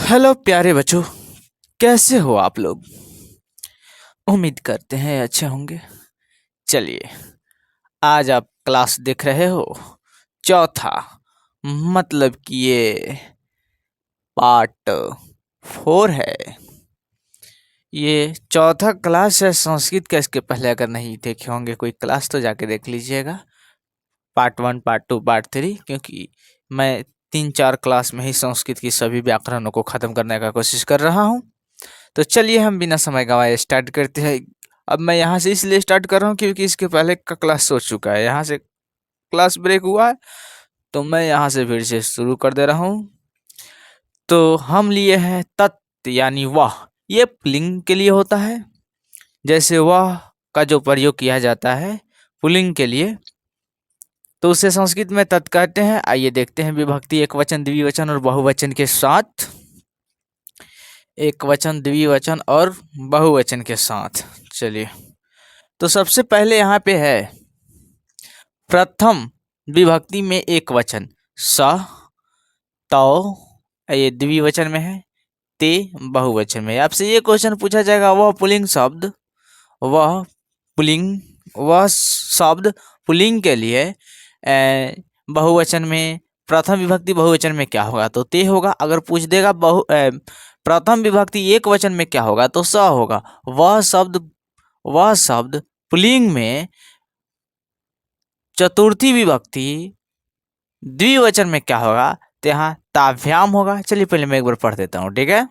Hello प्यारे बच्चों, कैसे हो आप लोग। उम्मीद करते हैं अच्छे होंगे। चलिए, आज आप क्लास देख रहे हो चौथा, मतलब कि ये पार्ट 4 है। ये चौथा क्लास है संस्कृत का। इसके पहले अगर नहीं देखे होंगे कोई क्लास तो जाके देख लीजिएगा, पार्ट 1, पार्ट 2, पार्ट 3, क्योंकि मैं 3-4 क्लास में ही संस्कृत की सभी व्याकरणों को ख़त्म करने का कोशिश कर रहा हूँ। तो चलिए हम बिना समय गंवाए स्टार्ट करते हैं। अब मैं यहाँ से इसलिए स्टार्ट कर रहा हूँ क्योंकि इसके पहले का क्लास हो चुका है, यहाँ से क्लास ब्रेक हुआ है, तो मैं यहाँ से फिर से शुरू कर दे रहा हूँ। तो हम लिए हैं तत् यानी वह। ये पुल्लिंग के लिए होता है, जैसे वह का जो प्रयोग किया जाता है पुल्लिंग के लिए, तो उसे संस्कृत में तत् कहते हैं। आइए देखते हैं विभक्ति, एक वचन, द्विवचन और बहुवचन के साथ। एक वचन, द्विवचन और बहुवचन के साथ। चलिए, तो सबसे पहले यहाँ पे है प्रथम विभक्ति में एक वचन स, तौ, ये द्विवचन में है, ते बहुवचन में। आपसे ये क्वेश्चन पूछा जाएगा, वह पुल्लिंग शब्द, वह शब्द पुल्लिंग के लिए बहुवचन में, प्रथम विभक्ति बहुवचन में क्या होगा, तो ते होगा। अगर पूछ देगा प्रथम विभक्ति एक वचन में क्या होगा, तो स होगा। वह शब्द पुल्लिंग में चतुर्थी विभक्ति द्विवचन में क्या होगा, तो यहाँ ताभ्याम होगा। चलिए पहले मैं एक बार पढ़ देता हूँ, ठीक है।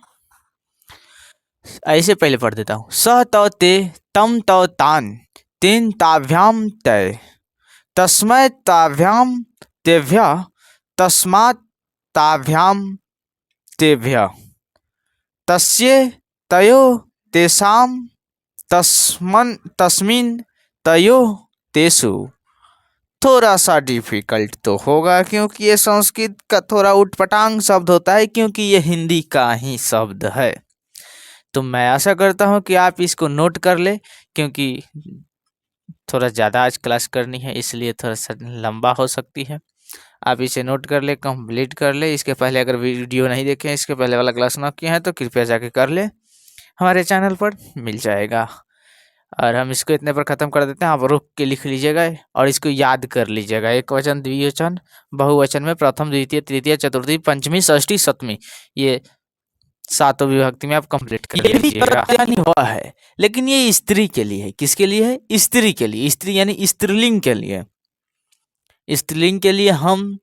ऐसे पहले पढ़ देता हूँ। स तौ ते, तम तौ तान, तेन ताभ्याम तय, तस्मै ताभ्याम तेभ्यः, तस्मात् ताभ्याम तेभ्यः, तस्य तयो तेषां, तस्मिन् तयो तेषु। थोड़ा सा डिफिकल्ट तो होगा क्योंकि ये संस्कृत का थोड़ा उटपटांग शब्द होता है, क्योंकि ये हिंदी का ही शब्द है। तो मैं आशा करता हूँ कि आप इसको नोट कर ले, क्योंकि थोड़ा ज़्यादा आज क्लास करनी है, इसलिए थोड़ा सा लंबा हो सकती है। आप इसे नोट कर ले, कंप्लीट कर ले। इसके पहले अगर वीडियो नहीं देखे, इसके पहले वाला क्लास ना किया है, तो कृपया जाके कर ले, हमारे चैनल पर मिल जाएगा। और हम इसको इतने पर ख़त्म कर देते हैं। आप रुक के लिख लीजिएगा और इसको याद कर लीजिएगा। एक वचन, द्विवचन, बहुवचन में प्रथम, द्वितीय, तृतीय, चतुर्थी, पंचमी, षष्ठी, सप्तमी, ये सातों विभक्ति में आप कंप्लीट कर लीजिएगा। यानी हुआ है, लेकिन ये स्त्री के लिए है। किसके लिए है? स्त्री के लिए। स्त्री यानी स्त्रीलिंग के लिए। स्त्रीलिंग के लिए हम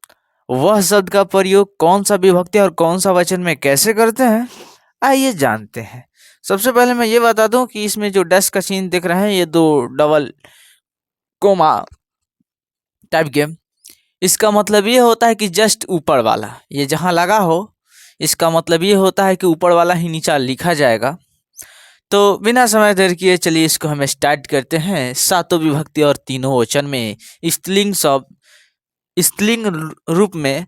वह शब्द का प्रयोग कौन सा विभक्ति और कौन सा वचन में कैसे करते हैं, आइए जानते हैं। सबसे पहले मैं ये बता दूं कि इसमें जो डैश का चिन्ह दिख रहे हैं, ये दो डबल कोमा टाइप के, इसका मतलब ये होता है कि जस्ट ऊपर वाला, ये जहां लगा हो, इसका मतलब ये होता है कि ऊपर वाला ही नीचा लिखा जाएगा। तो बिना समय देर किए चलिए इसको हम स्टार्ट करते हैं। सातों विभक्ति और तीनों वचन में स्त्रीलिंग शब्द, स्त्रीलिंग रूप में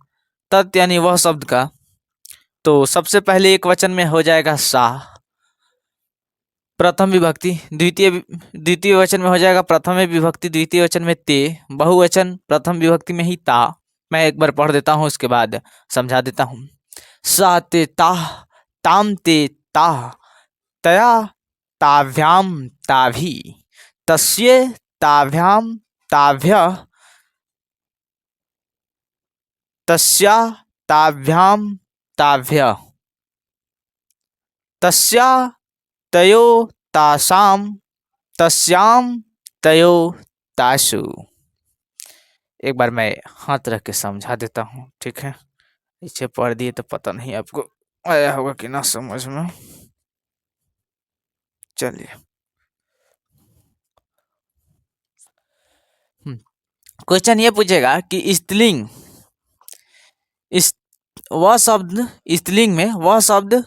तत् यानी वह शब्द का, तो सबसे पहले एक वचन में हो जाएगा सा, प्रथम विभक्ति। द्वितीय वचन में हो जाएगा प्रथम विभक्ति, द्वितीय वचन में ते, बहुवचन प्रथम विभक्ति में ही ता। मैं एक बार पढ़ देता हूँ, उसके बाद समझा देता हूँ। सा ते ताः, ताम ते ताः, तया ताभ्याम ताभि, तस्य ताभ्याम ताभ्यः, तस्या ताभ्याम ताभ्यः, तस्या तयो तासाम, तस्याम तयो तासु। एक बार मैं हाथ रख के समझा देता हूँ, ठीक है। इसे पढ़ दिए तो पता नहीं आपको आया होगा कि ना समझ में। चलिए, क्वेश्चन ये पूछेगा कि स्त्रीलिंग, इस वह शब्द, स्त्रीलिंग में वह शब्द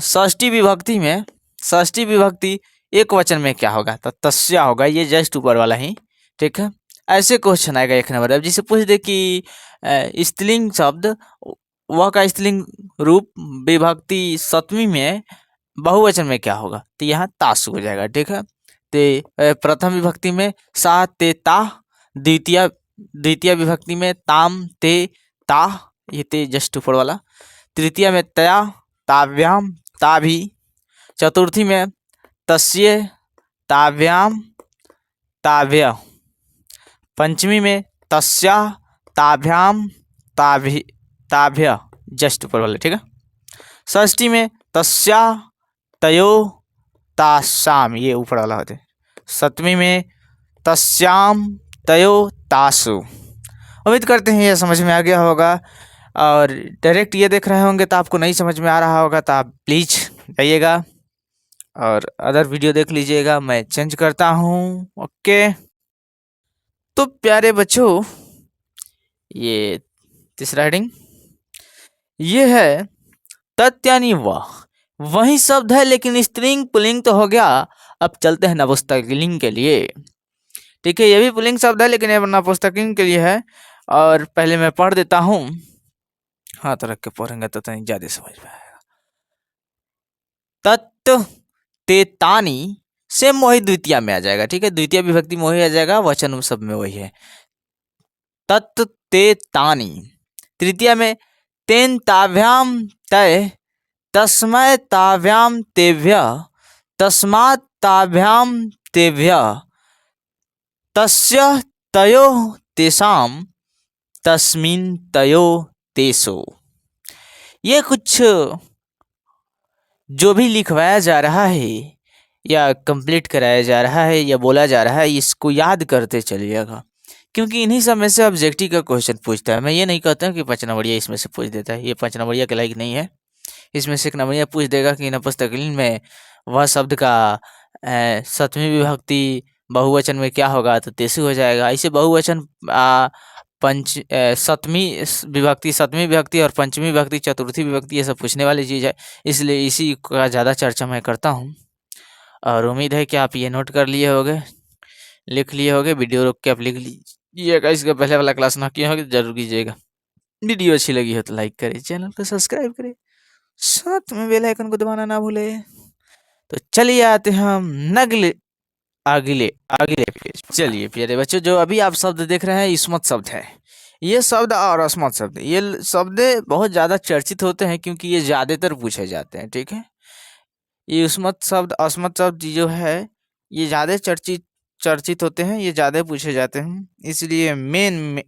षष्ठी विभक्ति में, षष्ठी विभक्ति एक वचन में क्या होगा, तो तस्या होगा। ये जस्ट ऊपर वाला ही, ठीक है। ऐसे क्वेश्चन आएगा 1 नंबर। अब जिसे पूछ दे कि स्त्रीलिंग शब्द, वह का स्त्रीलिंग रूप विभक्ति सप्तमी में बहुवचन में क्या होगा, तो यहाँ तासु हो जाएगा, ठीक है। तो प्रथम विभक्ति में सा ते ता, द्वितीय विभक्ति में ताम ते ता, ये ते जस्ट ऊपर वाला, तृतीय में तया ताभ्याम ताभि, चतुर्थी में तस्य ताभ्याम ताभ्य, पंचमी में तस्या ताभ्याम ताभि ताभ्य, जस्ट ऊपर वाले, ठीक है। षष्ठी में तस्या तयो तासाम, ये ऊपर वाला होते। सप्तमी में तस्याम तयो तासु। उम्मीद करते हैं ये समझ में आ गया होगा, और डायरेक्ट ये देख रहे होंगे तो आपको नहीं समझ में आ रहा होगा तो आप प्लीज़ जाइएगा और अदर वीडियो देख लीजिएगा, मैं चेंज करता हूँ। ओके, तो प्यारे बच्चों, ये तीसरा हेडिंग ये है तत् यानी वही शब्द है लेकिन स्त्रीलिंग पुल्लिंग तो हो गया। अब चलते हैं नपुंसकलिंग के लिए, ठीक है। ये भी पुल्लिंग शब्द है लेकिन ये नपुंसकलिंग के लिए है, और पहले मैं पढ़ देता हूँ, हाथ रख के पढ़ेंगे तो ज्यादा समझ में आएगा। तत् ते तानी से मोहि द्वितीय में आ जाएगा, ठीक है। द्वितीय विभक्ति मोहि आ जाएगा, वचन सब में वही है। तत् ते तानी, तृतीय में तेन ताभ्याम तय तस्मै ताभ्याम तेभ्य तस्मात् ताभ्याम तेभ्य तस्य तयो तेषाम तस्मिन् तयो तेषु। ये कुछ जो भी लिखवाया जा रहा है या कंप्लीट कराया जा रहा है या बोला जा रहा है, इसको याद करते चलिएगा, क्योंकि इन्हीं सब में से ऑब्जेक्टिव का क्वेश्चन पूछता है। मैं ये नहीं कहता हूँ कि 5 नंबरिया इसमें से पूछ देता है, ये 5 नंबरिया के लायक नहीं है। इसमें से 1 नंबरिया पूछ देगा कि नपुंसकलिंग में वह शब्द का सप्तमी विभक्ति बहुवचन में क्या होगा, तो तेसु हो जाएगा। ऐसे बहुवचन सप्तमी विभक्ति और पंचमी विभक्ति, चतुर्थी विभक्ति, ये सब पूछने वाली चीज़ है, इसलिए इसी का ज़्यादा चर्चा मैं करता हूँ। और उम्मीद है कि आप ये नोट कर लिए होगे, लिख लिए होगे। वीडियो रोक के आप लिख लीजिएगा, इसका पहले वाला क्लास ना किया होगा तो जरूर कीजिएगा। वीडियो अच्छी लगी हो तो लाइक करें, चैनल को सब्सक्राइब करें, साथ में बेल आइकन को दबाना ना भूले। तो चलिए आते हैं हम अगले पेज। चलिए प्यारे बच्चों, जो अभी आप शब्द देख रहे हैं युष्मत शब्द है। ये शब्द और अस्मत् शब्द, ये शब्द बहुत ज़्यादा चर्चित होते हैं क्योंकि ये ज़्यादातर पूछे जाते हैं, ठीक है। ये युष्मत शब्द अस्मत् शब्द जो है ये ज़्यादा चर्चित होते हैं, ये ज़्यादा पूछे जाते हैं, इसलिए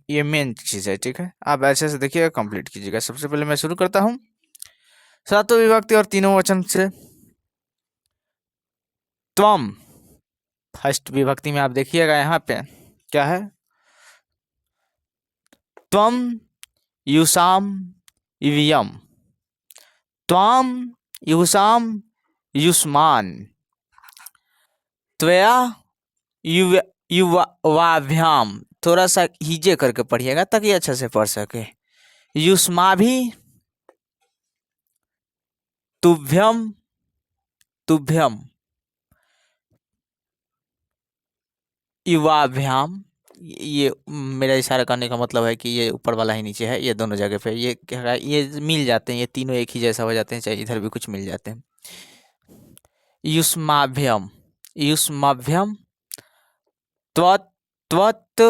ये मेन चीज़ है, ठीक है। आप ऐसे से देखिएगा, कंप्लीट कीजिएगा। सबसे पहले मैं शुरू करता हूँ सातों विभक्ति और तीनों वचन से। त्वम, फर्स्ट विभक्ति में आप देखिएगा यहाँ पे क्या है, त्वम युषाम इवियम, त्वाम युषाम युष्मान, त्वया युवाभ्याम, थोड़ा सा हीजे करके पढ़िएगा ताकि अच्छे से पढ़ सके। युष्माभि तुभ्यम तुभ्यम, युवाभ्याम, ये मेरा इशारा करने का मतलब है कि ये ऊपर वाला ही नीचे है, ये दोनों जगह पे ये क्या है, ये मिल जाते हैं, ये तीनों एक ही जैसा हो जाते हैं, चाहे इधर भी कुछ मिल जाते हैं। युष्माभ्यम युष्माभ्यम, त्वत्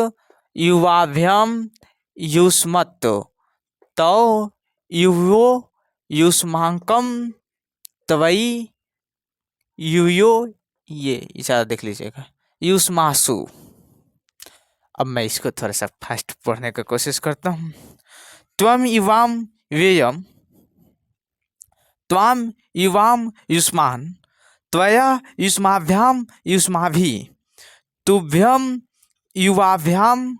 युवाभ्यम युष्मत्, तौ युवो युष्माकम, तवई युयो, ये इशारा देख लीजिएगा, युष्मासु। अब मैं इसको थोड़ा सा फास्ट पढ़ने का कोशिश करता हूँ। त्वम युवाम व्ययम, त्वाम युवाम युष्मान, त्वया युष्माभ्याम युष्माभि, तुभ्यम युवाभ्याम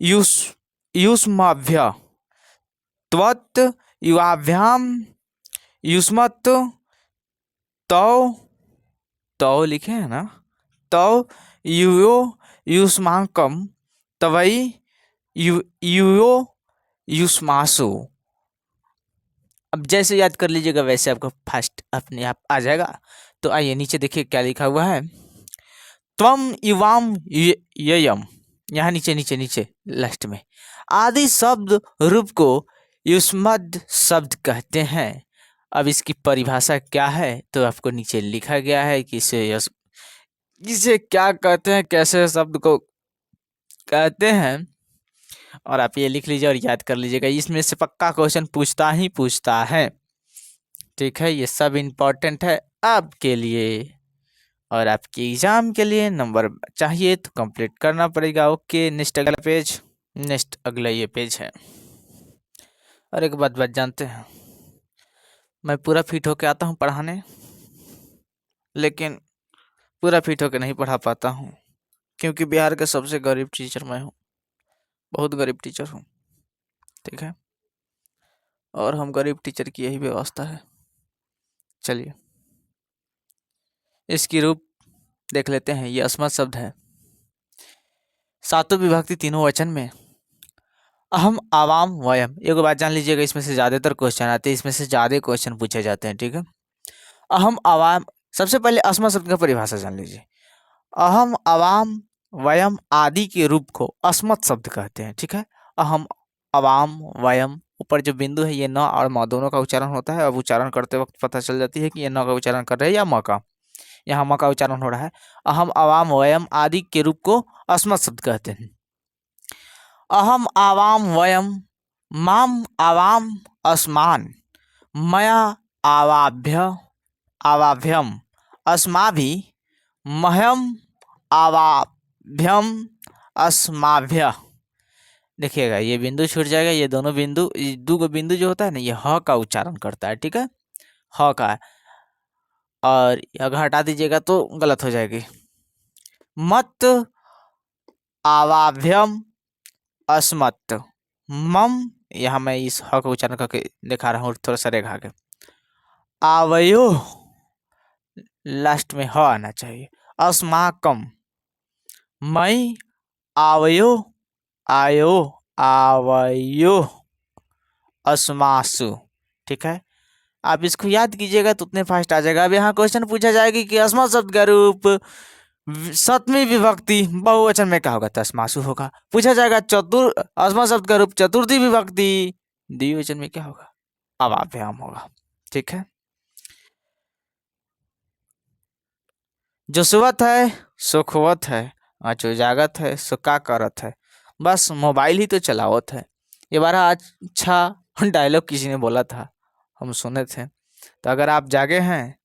युष्माभ्य, त्वत् युवाभ्याम युष्मत्, तौ लिखे हैं ना, तौ युयो युष्माकम, तवई युयो युष्मासु। अब जैसे याद कर लीजिएगा वैसे आपको फास्ट अपने आप आ जाएगा। तो आइए नीचे देखिए क्या लिखा हुआ है, त्वम युवाम ययम, यहाँ नीचे नीचे नीचे लास्ट में आदि शब्द रूप को युष्मद् शब्द कहते हैं। अब इसकी परिभाषा क्या है तो आपको नीचे लिखा गया है कि इसे क्या कहते हैं, कैसे शब्द को कहते हैं। और आप ये लिख लीजिए और याद कर लीजिएगा, इसमें से पक्का क्वेश्चन पूछता ही पूछता है। ठीक है, ये सब इम्पोर्टेंट है आपके लिए और आपके एग्जाम के लिए। नंबर चाहिए तो कंप्लीट करना पड़ेगा। ओके, नेक्स्ट अगला पेज, नेक्स्ट अगला ये पेज है। और एक बात जानते हैं, मैं पूरा फिट होके आता हूँ पढ़ाने, लेकिन पूरा फिट होके नहीं पढ़ा पाता हूँ, क्योंकि बिहार का सबसे गरीब टीचर मैं हूँ, बहुत गरीब टीचर हूँ। ठीक है, और हम गरीब टीचर की यही व्यवस्था है। चलिए इसकी रूप देख लेते हैं। ये अस्मत् शब्द है, सातों विभक्ति तीनों वचन में, अहम आवाम वयम। एक बात जान लीजिएगा, इसमें से ज़्यादातर क्वेश्चन आते हैं, इसमें से ज़्यादा क्वेश्चन पूछे जाते हैं। ठीक है, अहम आवाम, सबसे पहले अस्मत् शब्द का परिभाषा जान लीजिए। अहम अवाम वयम आदि के रूप को अस्मत् शब्द कहते हैं। ठीक है, अहम अवाम वयम, ऊपर जो बिंदु है ये न और म दोनों का उच्चारण होता है। अब उच्चारण करते वक्त पता चल जाती है कि ये न का उच्चारण कर रहे हैं या म का। यहाँ म का उच्चारण हो रहा है। अहम अवाम वयम आदि के रूप को अस्मत् शब्द कहते हैं। अहम आवाम वयम, माम आवाम अस्मान, मया आवाभ्य आवाभ्यम, अस्माभि, मह्यम आवाभ्यम, अस्माभ्य। देखिएगा ये बिंदु छूट जाएगा, ये दोनों बिंदु, दो बिंदु जो होता है ना, ये ह का उच्चारण करता है। ठीक है, ह का, और अगर हटा दीजिएगा तो गलत हो जाएगी। मत आवाभ्यम अस्मत्, मम, यहाँ मैं इस ह का उच्चारण करके दिखा रहा हूँ थोड़ा सा रेखा के। आवयो, लास्ट में ह आना चाहिए। अस्माकम, मई आवयो, आयो आवयो, अस्मासु। ठीक है, आप इसको याद कीजिएगा तो उतने फास्ट आ जाएगा। अब यहाँ क्वेश्चन पूछा जाएगा कि अस्मत् शब्द का रूप सप्तमी विभक्ति बहुवचन में क्या होगा, तो अस्मासु होगा। पूछा जाएगा अस्मत् शब्द का रूप चतुर्थी विभक्ति द्विवचन में क्या होगा, अवाभ्याम होगा। ठीक है, जो सुवत है सो खुवत है, और जो जागत है सो का करत है, बस मोबाइल ही तो चलावत है। ये बड़ा अच्छा डायलॉग किसी ने बोला था, हम सुने थे। तो अगर आप जागे हैं,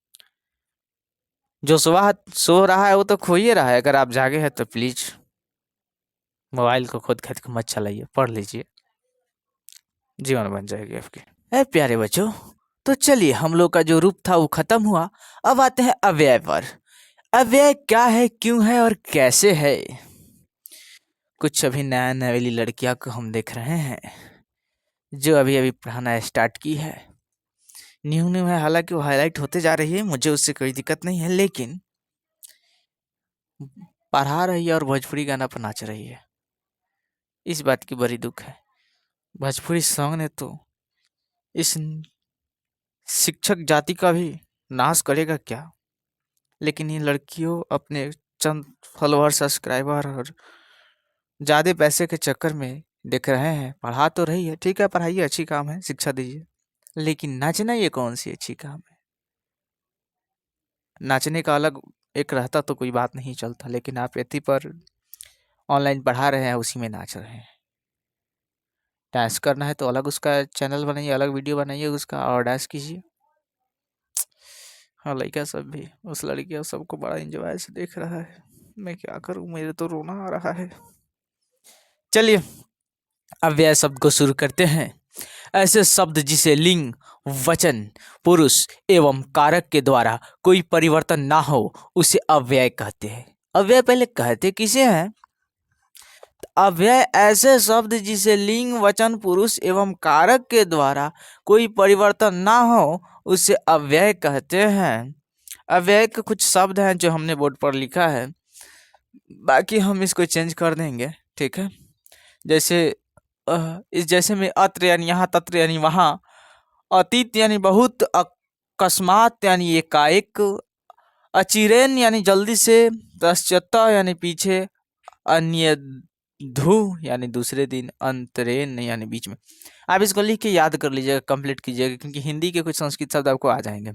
जो सुबह सो रहा है वो तो खो ही रहा है। अगर आप जागे हैं तो प्लीज मोबाइल को खुद खरीद के मत चलाइए, पढ़ लीजिए, जीवन बन जाएगी आपकी। प्यारे बच्चों, तो चलिए हम लोग का जो रूप था वो खत्म हुआ। अब आते हैं अव्यय पर। अव्यय क्या है, क्यों है और कैसे है। कुछ अभी नया नवेली लड़कियां को हम देख रहे हैं जो अभी अभी पढ़ाना स्टार्ट की है। न्यू न्यू है, हालांकि वो हाईलाइट होते जा रही है, मुझे उससे कोई दिक्कत नहीं है, लेकिन पढ़ा रही है और भोजपुरी गाना पर नाच रही है, इस बात की बड़ी दुख है। भोजपुरी सॉन्ग ने तो इस शिक्षक जाति का भी नाश करेगा क्या। लेकिन ये लड़कियों अपने चंद फॉलोअर, सब्सक्राइबर और ज़्यादा पैसे के चक्कर में देख रहे हैं। पढ़ा तो रही है, ठीक है, पढ़ाइए, अच्छी काम है, शिक्षा दीजिए, लेकिन नाचना ये कौन सी अच्छी काम है। नाचने का अलग एक रहता तो कोई बात नहीं चलता, लेकिन आप यति पर ऑनलाइन पढ़ा रहे हैं, उसी में नाच रहे हैं। डांस करना है तो अलग उसका चैनल बनाइए, अलग वीडियो बनाइए उसका और डांस कीजिए। हाँ, लड़का सब भी, उस लड़की और सबको बड़ा एंजॉय से देख रहा है। मैं क्या करूं, मेरे तो रोना आ रहा है। चलिए अव्यय शब्द को शुरू करते हैं। ऐसे शब्द जिसे लिंग, वचन, पुरुष एवं कारक के द्वारा कोई परिवर्तन ना हो उसे अव्यय कहते हैं। अव्यय पहले कहते किसे हैं, अव्यय ऐसे शब्द जिसे लिंग, वचन, पुरुष एवं कारक के द्वारा कोई परिवर्तन ना हो उसे अव्यय कहते हैं। अव्यय के कुछ शब्द हैं जो हमने बोर्ड पर लिखा है, बाकी हम इसको चेंज कर देंगे। ठीक है, जैसे इस जैसे में अत्र यानी यहाँ, तत्र यानी वहाँ, अतीत यानी बहुत, अकस्मात यानी एकाएक, अचिरेन यानी जल्दी से, तश्चत यानी पीछे, अन्य धू यानी दूसरे दिन, अंतरेन यानी बीच में। आप इसको लिख के याद कर लीजिएगा, कंप्लीट कीजिएगा, क्योंकि हिंदी के कुछ संस्कृत शब्द आपको आ जाएंगे।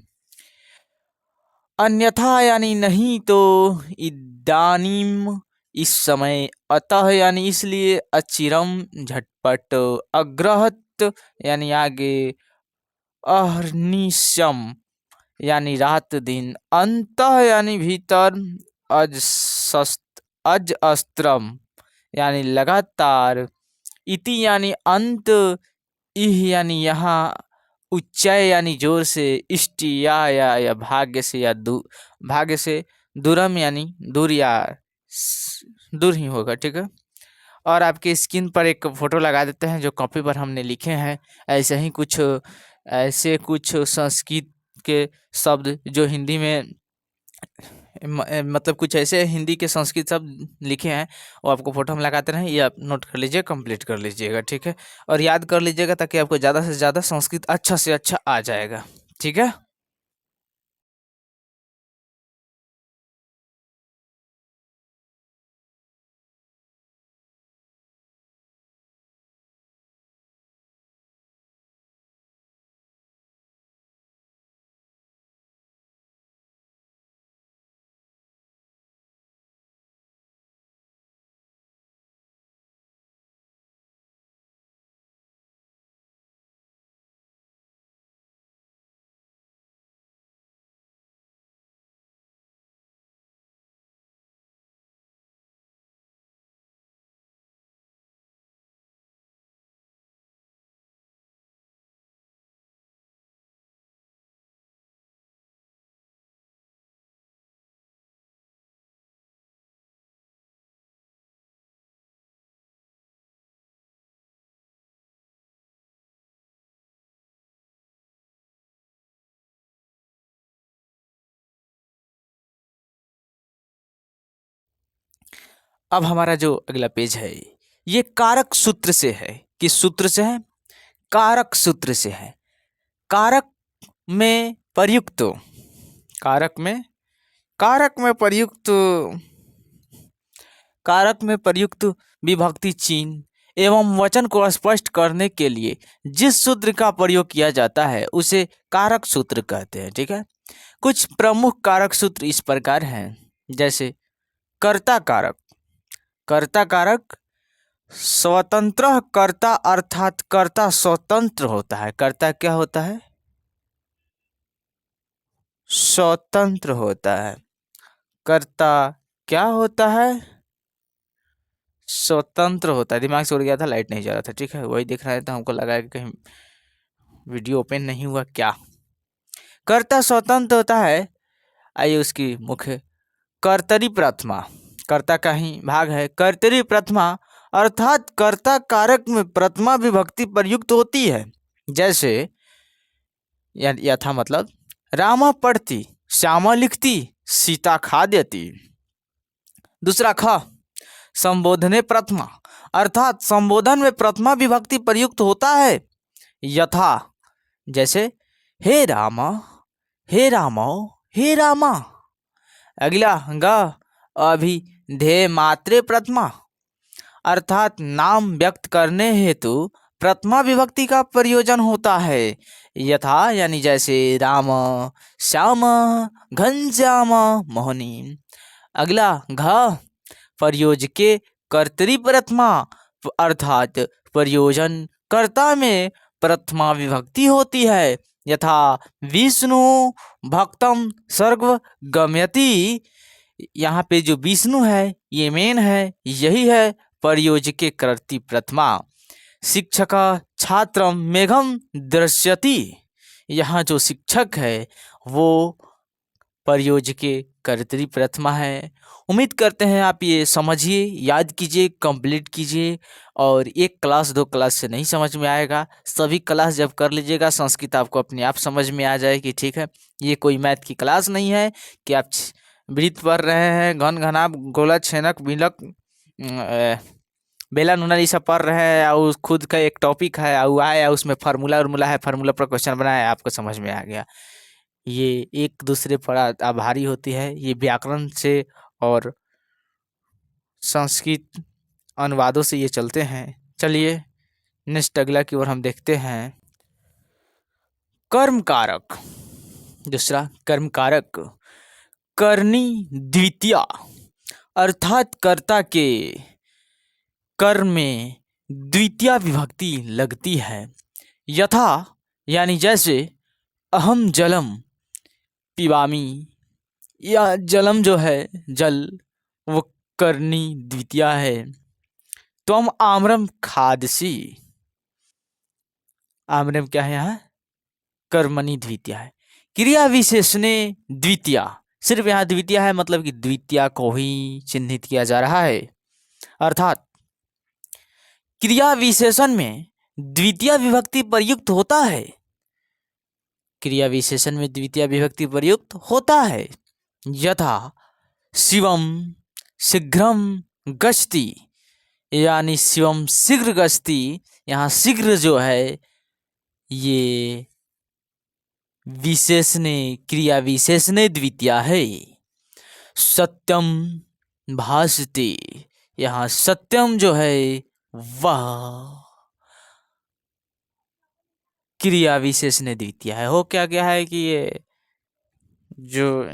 अन्यथा यानी नहीं तो, इदानीम इस समय अतः यानी इसलिए, अचिरम झटपट, अग्रहत यानी आगे, अहर्निशम यानी रात दिन, अंतः यानी भीतर, अज अस्त्रम यानी लगातार, इति यानी अंत, इह यानी यहाँ, उच्चय यानी जोर से, इष्टि या भाग्य से या भाग्य से, दूरम यानी दूर या दूर ही होगा, ठीक है। और आपके स्क्रीन पर एक फोटो लगा देते हैं जो कॉपी पर हमने लिखे हैं। ऐसे कुछ संस्कृत के शब्द जो हिंदी में मतलब कुछ ऐसे हिंदी के संस्कृत शब्द लिखे हैं, वो आपको फोटो में लगाते रहें, ये आप नोट कर लीजिए, कंप्लीट कर लीजिएगा, ठीक है। और याद कर लीजिएगा ताकि आपको ज़्यादा से ज़्यादा संस्कृत अच्छा से अच्छा आ जाएगा, ठीक है। अब हमारा जो अगला पेज है ये कारक सूत्र से है। किस सूत्र से है? कारक सूत्र से है। कारक में प्रयुक्त, कारक में प्रयुक्त, कारक में प्रयुक्त विभक्ति चिन्ह एवं वचन को स्पष्ट करने के लिए जिस सूत्र का प्रयोग किया जाता है उसे कारक सूत्र कहते हैं, ठीक है। कुछ प्रमुख कारक सूत्र इस प्रकार हैं, जैसे कर्ता कारक। कर्ता कारक स्वतंत्र कर्ता अर्थात कर्ता स्वतंत्र होता है। कर्ता क्या होता है? स्वतंत्र होता है। कर्ता क्या होता है? स्वतंत्र होता है। दिमाग से उड़ गया था, लाइट नहीं जा रहा था, ठीक है। वही देख रहा है तो हमको लगा कि कहीं वीडियो ओपन नहीं हुआ क्या। कर्ता स्वतंत्र होता है। आइए उसकी मुख्य, कर्तरी प्रथमा, कर्ता का ही भाग है। कर्तरी प्रथमा अर्थात कर्ता कारक में प्रथमा विभक्ति प्रयुक्त होती है। जैसे यथा मतलब रामा पढ़ती, श्यामा लिखती, सीता खाद्यति। दूसरा ख, संबोधने प्रथमा अर्थात संबोधन में प्रथमा विभक्ति प्रयुक्त होता है। यथा जैसे हे रामा, हे रामो, हे रामा। अगला ग, अभिधेय मात्रे प्रथमा अर्थात नाम व्यक्त करने हेतु प्रथमा विभक्ति का प्रयोजन होता है। यथा यानी जैसे राम, श्याम, घनश्याम, मोहनी। अगला घ, प्रयोजके कर्तरी प्रथमा अर्थात प्रयोजन कर्ता में प्रथमा विभक्ति होती है। यथा विष्णु भक्तम सर्ग गम्यति। यहाँ पे जो विष्णु है ये मेन है, यही है प्रयोजके कर्तरी प्रथमा। शिक्षक छात्रम मेघम दृश्यति। यहाँ जो शिक्षक है वो प्रयोजके कर्तरी प्रथमा है। उम्मीद करते हैं आप ये समझिए, याद कीजिए, कंप्लीट कीजिए। और एक क्लास दो क्लास से नहीं समझ में आएगा, सभी क्लास जब कर लीजिएगा संस्कृत आपको अपने आप समझ में आ जाएगी, ठीक है। ये कोई मैथ की क्लास नहीं है कि आप वृत्त पढ़ रहे हैं, घन घनाभ गोलक छेनक बिलक बेला नूना ये सब पढ़ रहे हैं और खुद का एक टॉपिक है और आया उसमें फार्मूला उर्मूला है, फार्मूला पर क्वेश्चन बनाया, आपको समझ में आ गया। ये एक दूसरे पर आभारी होती है। ये व्याकरण से और संस्कृत अनुवादों से ये चलते हैं। चलिए नेक्स्ट अगला की ओर हम देखते हैं। कर्म कारक। दूसरा कर्म कारक, करनी द्वितीया अर्थात कर्ता के कर्म में द्वितीया विभक्ति लगती है। यथा यानी जैसे अहम जलम पिबामी, या जलम जो है जल, वो करनी द्वितीया है। त्वम आम्रम खादसी, आम्रम क्या है यहाँ, कर्मणि द्वितीया है। क्रिया विशेषणे द्वितीया, सिर्फ यहाँ द्वितीया है, मतलब कि द्वितीया को ही चिन्हित किया जा रहा है। अर्थात क्रिया विशेषण में द्वितीय विभक्ति प्रयुक्त होता है, क्रिया विशेषण में द्वितीय विभक्ति प्रयुक्त होता है। यथा शिवम शीघ्रम गश्ती, यानी शिवम शीघ्र गश्ती, यहाँ शीघ्र जो है ये विशेषणे, क्रिया विशेषणे द्वितीया है। सत्यम भासते, यहाँ सत्यम जो है वह क्रिया विशेषण द्वितीय है। हो क्या क्या है कि ये जो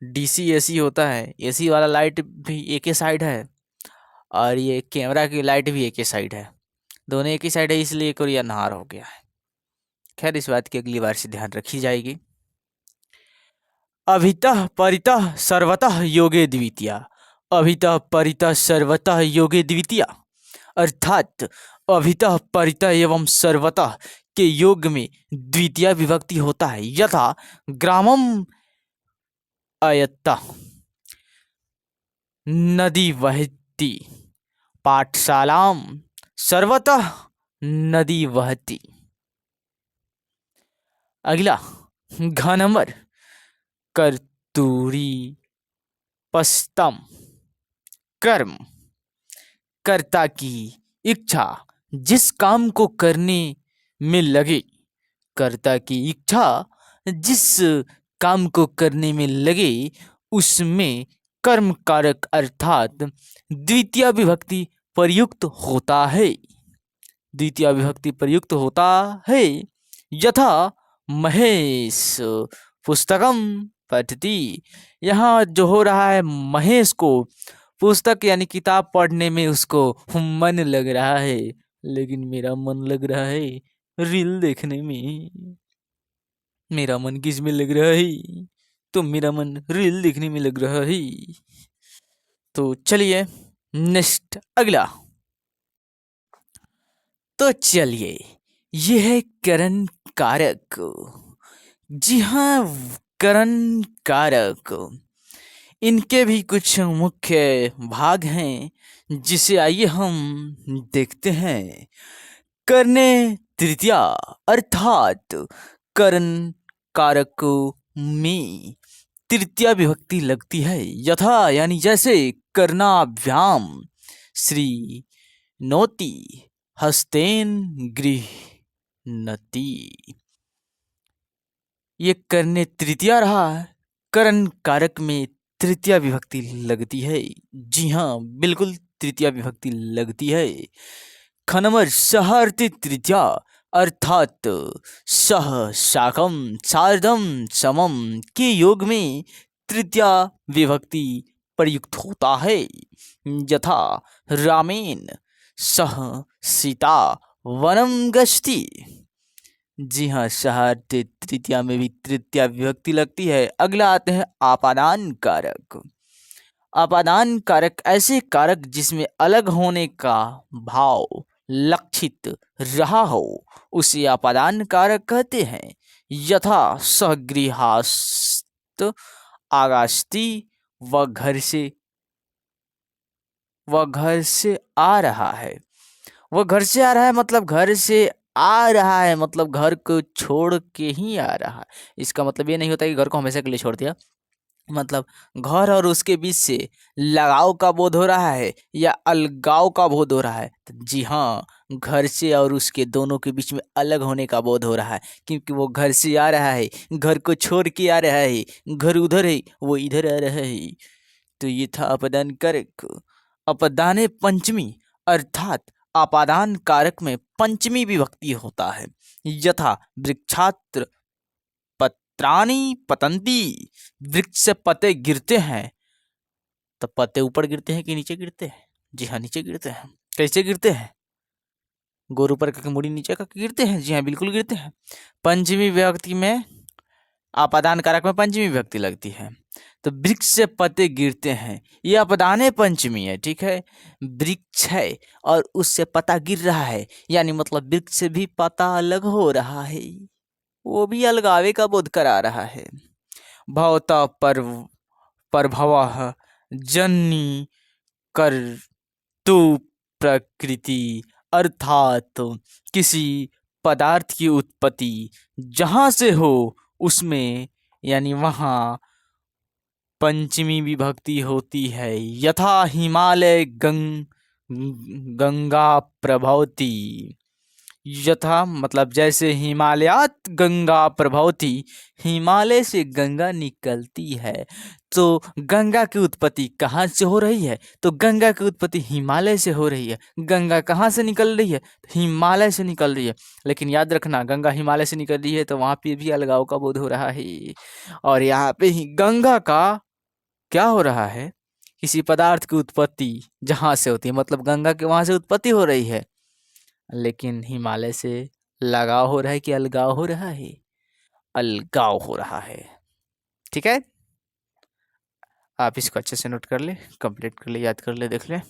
डीसी एसी होता है, एसी वाला लाइट भी एक ही साइड है और ये कैमरा की लाइट भी एक ही साइड है, दोनों एक ही साइड है, इसलिए कोरिया नहार हो गया है। खैर इस बात की अगली बार से ध्यान रखी जाएगी। अभितः परितः सर्वतः योगे द्वितीया, अभितः परितः सर्वतः योगे द्वितीया, अर्थात अभितः परितः एवं सर्वतः के योग में द्वितीय विभक्ति होता है। यथा ग्रामम अयत्ता नदी वहती, पाठशालाम सर्वतः नदी वहती। अगला घ नंबर, कर्तूरी पस्तम कर्म, कर्ता की इच्छा जिस काम को करने में लगे, कर्ता की इच्छा जिस काम को करने में लगे उसमें कर्म कारक अर्थात द्वितीय विभक्ति प्रयुक्त होता है, द्वितीय विभक्ति प्रयुक्त होता है। यथा महेश पुस्तकम पठति, यहाँ जो हो रहा है महेश को पुस्तक यानी किताब पढ़ने में उसको मन लग रहा है, लेकिन मेरा मन लग रहा है रील देखने में। मेरा मन किस में लग रहा है, तो मेरा मन रील देखने में लग रहा है। तो चलिए नेक्स्ट अगला, तो चलिए ये है करण कारक। जी हाँ, करण कारक, इनके भी कुछ मुख्य भाग हैं जिसे आइए हम देखते हैं। करने तृतीया अर्थात करण कारक में तृतीया विभक्ति लगती है। यथा यानी जैसे करनाभ्याम श्री नोति हस्तेन गृह्णति, ये करने तृतीया रहा, करण कारक में तृतीया विभक्ति लगती है। जी हाँ बिल्कुल तृतीया विभक्ति लगती है। ख नंबर सहर्ति तृतीया अर्थात सह शाखम सार्धम समम के योग में तृतीया विभक्ति प्रयुक्त होता है। यथा रामेन सह सीता वनम गश्ती, जी हाँ सहर्ति तृतीया में भी तृतीया विभक्ति लगती है। अगला आते हैं आपादान कारक। आपादान कारक ऐसे कारक जिसमें अलग होने का भाव लक्षित रहा हो उसे आपादान कारक कहते हैं। यथा सगृहास्त आगास्ती, वह घर से आ रहा है, वह घर से आ रहा है मतलब घर से आ रहा है मतलब घर को छोड़ के ही आ रहा है। इसका मतलब ये नहीं होता कि घर को हमेशा के लिए छोड़ दिया, मतलब घर और उसके बीच से लगाव का बोध हो रहा है या अलगाव का बोध हो रहा है। तो जी हाँ, घर से और उसके दोनों के बीच में अलग होने का बोध हो रहा है, क्योंकि वो घर से आ रहा है, घर को छोड़ के आ रहा है, घर उधर है वो इधर आ रहा है। तो ये था अपदान कारक। अपदाने पंचमी अर्थात आपादान कारक में पंचमी विभक्ति होता है। यथा वृक्षात्र पत्राणि पतंती, वृक्ष से पत्ते गिरते हैं तो पत्ते ऊपर गिरते हैं कि नीचे गिरते हैं? जी हाँ, नीचे गिरते हैं। कैसे गिरते हैं? गोर ऊपर करके मुड़ी नीचे करके गिरते हैं। जी हाँ, बिल्कुल गिरते हैं। पंचमी विभक्ति में अपादान कारक में पंचमी विभक्ति लगती है। तो वृक्ष से पत्ते गिरते हैं, ये अपदाने पंचमी है। ठीक है, वृक्ष है और उससे पत्ता गिर रहा है, यानी मतलब वृक्ष से भी पत्ता अलग हो रहा है, वो भी अलगावे का बोध करा रहा है। भवता प्रभवः जन्नी कर तु प्रकृति, अर्थात किसी पदार्थ की उत्पत्ति जहां से हो उसमें, यानी वहां पंचमी विभक्ति होती है। यथा हिमालय गंगा प्रभवती। यथा मतलब जैसे हिमालयात गंगा प्रभवती, हिमालय से गंगा निकलती है। तो गंगा की उत्पत्ति कहाँ से हो रही है? तो गंगा की उत्पत्ति हिमालय से हो रही है। गंगा कहाँ से निकल रही है? हिमालय से निकल रही है। लेकिन याद रखना, गंगा हिमालय से निकल रही है तो वहां पे भी अलगाव का बोध हो रहा है। और यहाँ पे ही गंगा का क्या हो रहा है? किसी पदार्थ की उत्पत्ति जहां से होती है, मतलब गंगा के वहां से उत्पत्ति हो रही है, लेकिन हिमालय से लगाव हो रहा है कि अलगाव हो रहा है? अलगाव हो रहा है। ठीक है, आप इसको अच्छे से नोट कर ले, कंप्लीट कर ले, याद कर ले, देख ले।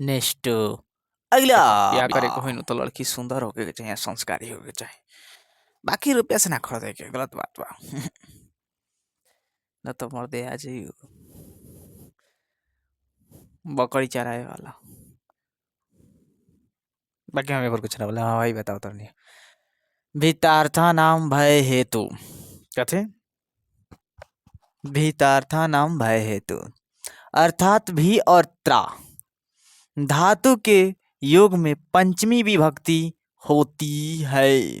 नेक्स्ट अगला, या करे को तो लड़की सुंदर होके के चाहिए, संस्कारी होके चाहिए, बाकी रुपया से ना खरीदे के, गलत बात बा। न तो मर्दे आ जाइए बकरी चराए वाला। बाकी हमें और कुछ ना बोला। हाँ भाई बताओ तो नहीं। भीतार्था नाम भय हेतु, कथे भीतार्था नाम भय हेतु, अर्थात भी और त्रा धातु के योग में पंचमी विभक्ति होती है।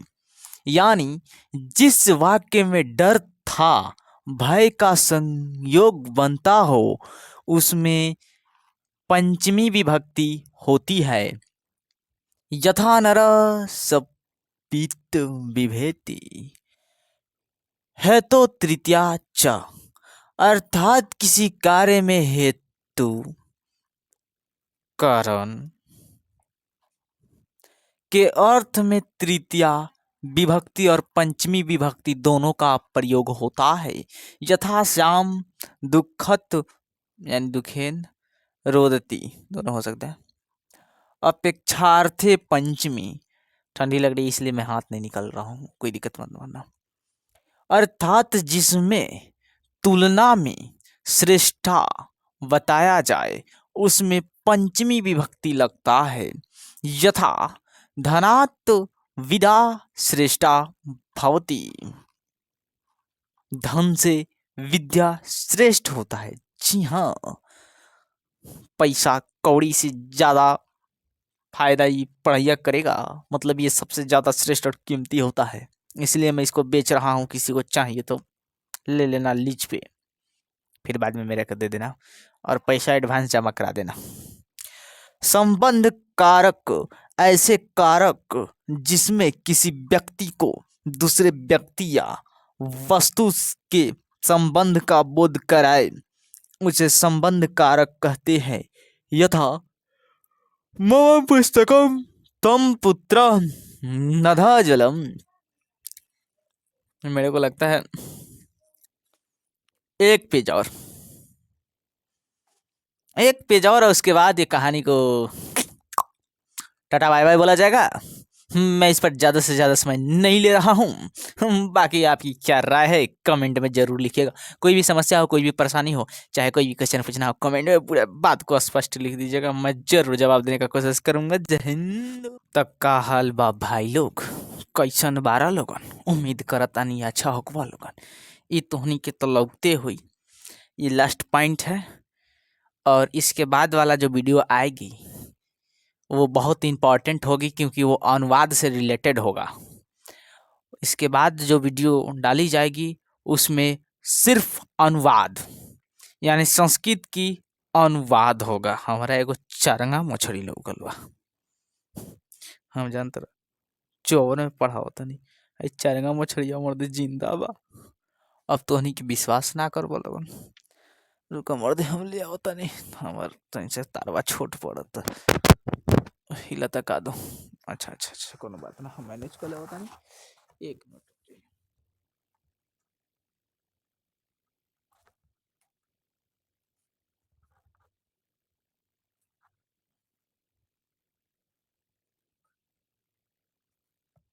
यानी जिस वाक्य में डर था, भय का संयोग बनता हो, उसमें पंचमी विभक्ति होती है। यथा नर सपीत विभेति है तो तृतीया च, अर्थात किसी कार्य में हेतु कारण के अर्थ में तृतीया विभक्ति और पंचमी विभक्ति दोनों का प्रयोग होता है। यथा श्याम दुखत यानी दुखेन रोदती, दोनों हो सकते हैं। अपेक्षार्थे पंचमी, ठंडी लग रही इसलिए मैं हाथ नहीं निकल रहा हूँ, कोई दिक्कत मत मानना। अर्थात जिसमें तुलना में श्रेष्ठा बताया जाए, उसमें पंचमी विभक्ति लगता है। यथा धनात् विदा श्रेष्ठा भवती, धन से विद्या श्रेष्ठ होता है। जी हाँ, पैसा कौड़ी से ज्यादा फायदा ये पढ़ाइया करेगा, मतलब ये सबसे ज्यादा श्रेष्ठ और कीमती होता है, इसलिए मैं इसको बेच रहा हूँ। किसी को चाहिए तो ले लेना लीज पे, फिर बाद में मेरे को दे देना और पैसा एडवांस जमा करा देना। संबंध कारक ऐसे कारक जिसमें किसी व्यक्ति को दूसरे व्यक्ति या वस्तु के संबंध का बोध कराए, उसे संबंध कारक कहते हैं। यथा मम पुस्तकम तम पुत्र नधा जलम। मेरे को लगता है एक पेज और उसके बाद ये कहानी को टाटा बाय बाय बोला जाएगा। मैं इस पर ज़्यादा से ज़्यादा समय नहीं ले रहा हूँ। बाकी आपकी क्या राय है कमेंट में ज़रूर लिखिएगा। कोई भी समस्या हो, कोई भी परेशानी हो, चाहे कोई भी क्वेश्चन पूछना हो, कमेंट में पूरे बात को स्पष्ट लिख दीजिएगा, मैं जरूर जवाब देने का कोशिश करूँगा। जय हिंद। तब का हाल बा भाई लोग, कैसन 12 लोगन, उम्मीद करता नहीं अच्छा होगा लोगन। ये तोहनी के तो लगते हुई ये लास्ट पॉइंट है, और इसके बाद वाला जो वीडियो आएगी वो बहुत इंपॉर्टेंट होगी, क्योंकि वो अनुवाद से रिलेटेड होगा। इसके बाद जो वीडियो डाली जाएगी उसमें सिर्फ अनुवाद, यानी संस्कृत की अनुवाद होगा। हमारा एगो चरंगा मछली लोकल बा, हम जानते चौवन में पढ़ा होता नहीं, चरंगा मछली मर्द जिंदा बा। अब तो नहीं कि विश्वास ना कर बोलो। रुका मर्दे हम ले होता नहीं हमार तनी से तारवा छोट पड़त हिला तक आ दो। अच्छा अच्छा अच्छा कोनो बात ना हम मैनेज कर ले होता नहीं 1 मिनट।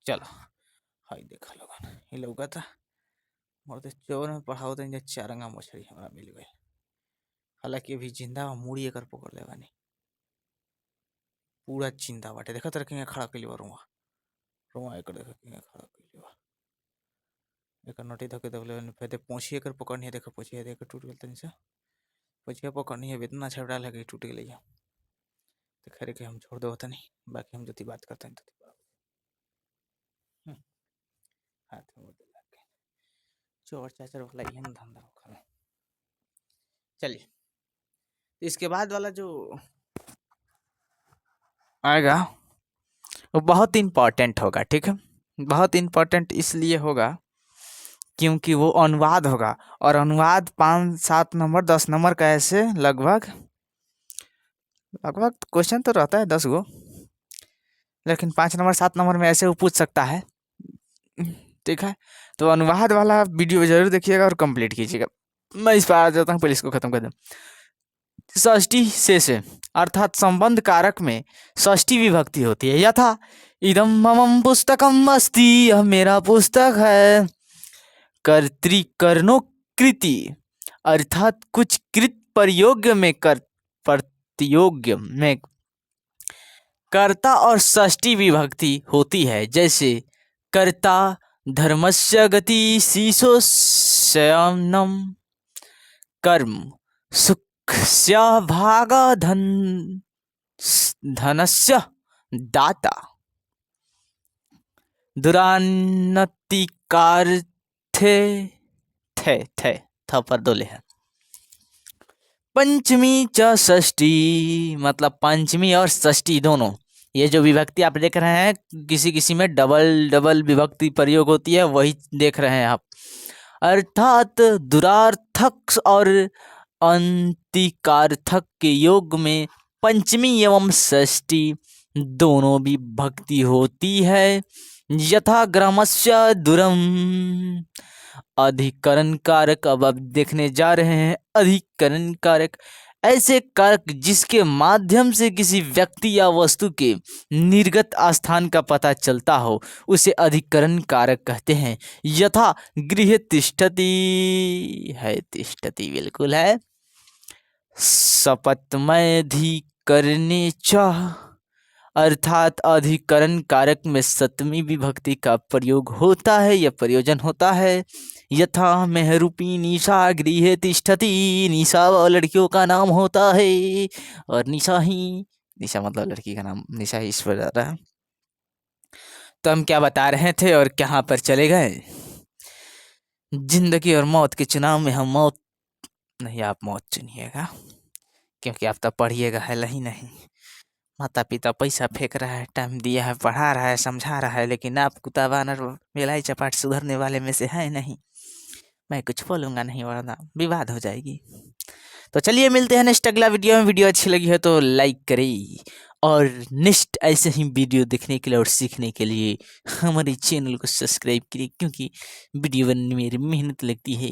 चलो हाई देखा लोगन ये लौका था मर्दे चोर में पढ़ाओ तो इनके चारंगा मछली हमारा मिल गई। हालांकि अभी जिंदा मुड़ी एकर पकड़ ले बानी पूरा जिंदा बाटे देखा तरह के खड़ा कइले बा रुआ रुआ एकर देखा के खड़ा कइले बा एकर नटी धके दबले फेते पोछी एकर पकड़नी है देखा पोछी देख टूट गेल तनी सा पोछिया पकड़नी है इतना छबड़ा लगे टूट गेल है तो खैर के हम छोड़ दो होता नहीं बाकी हम जति बात करते हैं तति हाथ में मुद्दे लग गए चोर चाचर वाला ये धंधा होखा है। चलिए इसके बाद वाला जो आएगा वो बहुत इम्पोर्टेंट होगा ठीक है बहुत इम्पोर्टेंट इसलिए होगा क्योंकि वो अनुवाद होगा और अनुवाद 5-7 नंबर 10 नंबर का ऐसे लगभग लगभग क्वेश्चन तो रहता है 10 गो लेकिन 5 नंबर 7 नंबर में ऐसे वो पूछ सकता है ठीक है। तो अनुवाद वाला वीडियो जरूर देखिएगा और कंप्लीट कीजिएगा। मैं इस पर आ जाता हूँ पहले इसको खत्म कर दूँ। षष्ठी से अर्थात संबंध कारक में षष्ठी विभक्ति होती है यथा इदम ममम पुस्तकम अस्ति यह मेरा पुस्तक है। कर्तृकर्णो कृति अर्थात कुछ कृत प्रयोग में प्रत्योग्य में कर्ता और षष्ठी विभक्ति होती है जैसे कर्ता धर्मस्य गति शीशो शयनम कर्म सुखस्य भागा धनस्य दाता दुरान्नतिकार्थे थे थ पर दोले है। पंचमी च षष्ठी मतलब पंचमी और षष्ठी दोनों ये जो विभक्ति आप देख रहे हैं किसी किसी में डबल विभक्ति प्रयोग होती है वही देख रहे हैं आप। अर्थात दुरार्थक और अंतिकार्थक के योग में पंचमी एवं षष्ठी दोनों विभक्ति होती है। यथा ग्रामस्य दूरम अधिकरण कारक अब आप देखने जा रहे हैं अधिकरण कारक ऐसे कारक जिसके माध्यम से किसी व्यक्ति या वस्तु के निर्गत स्थान का पता चलता हो उसे अधिकरण कारक कहते हैं। यथा गृह तिष्ठति है तिष्ठति बिल्कुल है। सपत्मधिकरणे च अर्थात अधिकरण कारक में सप्तमी विभक्ति का प्रयोग होता है या प्रयोजन होता है। यथा मेहरूपी निशा गृहे तिष्ठति निशा लड़कियों का नाम होता है और निशा मतलब लड़की का नाम निशा ही इस पर जा रहा है। तो हम क्या बता रहे थे और कहाँ पर चले गए। जिंदगी और मौत के चुनाव में हम मौत नहीं आप मौत चुनिएगा क्योंकि आप तो पढ़िएगा है ही नहीं। माता पिता पैसा फेंक रहा है टाइम दिया है पढ़ा रहा है समझा रहा है लेकिन आप कुत्ता बानर मेलाई चपाट सुधरने वाले में से है नहीं। मैं कुछ बोलूँगा नहीं वरना विवाद हो जाएगी। तो चलिए मिलते हैं नेक्स्ट अगला वीडियो में। वीडियो अच्छी लगी है तो लाइक करें और नेक्स्ट ऐसे ही वीडियो देखने के लिए और सीखने के लिए हमारे चैनल को सब्सक्राइब करें क्योंकि वीडियो बनने में मेरी मेहनत लगती है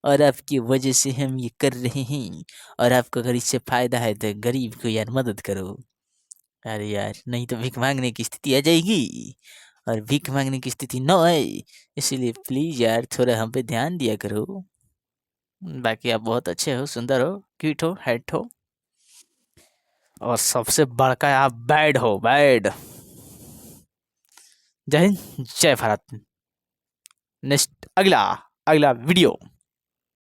और आपकी वजह से हम ये कर रहे हैं। और आपको अगर इससे फ़ायदा है तो गरीब को यार मदद करो। अरे यार नहीं तो भीख मांगने की स्थिति आ जाएगी और भीख मांगने की स्थिति न आए इसीलिए प्लीज़ यार थोड़ा हम पे ध्यान दिया करो। बाकी आप बहुत अच्छे हो सुंदर हो क्यूट हो हैट हो और सबसे बड़का आप बैड हो बैड। जय हिंद जय भारत। नेक्स्ट अगला वीडियो।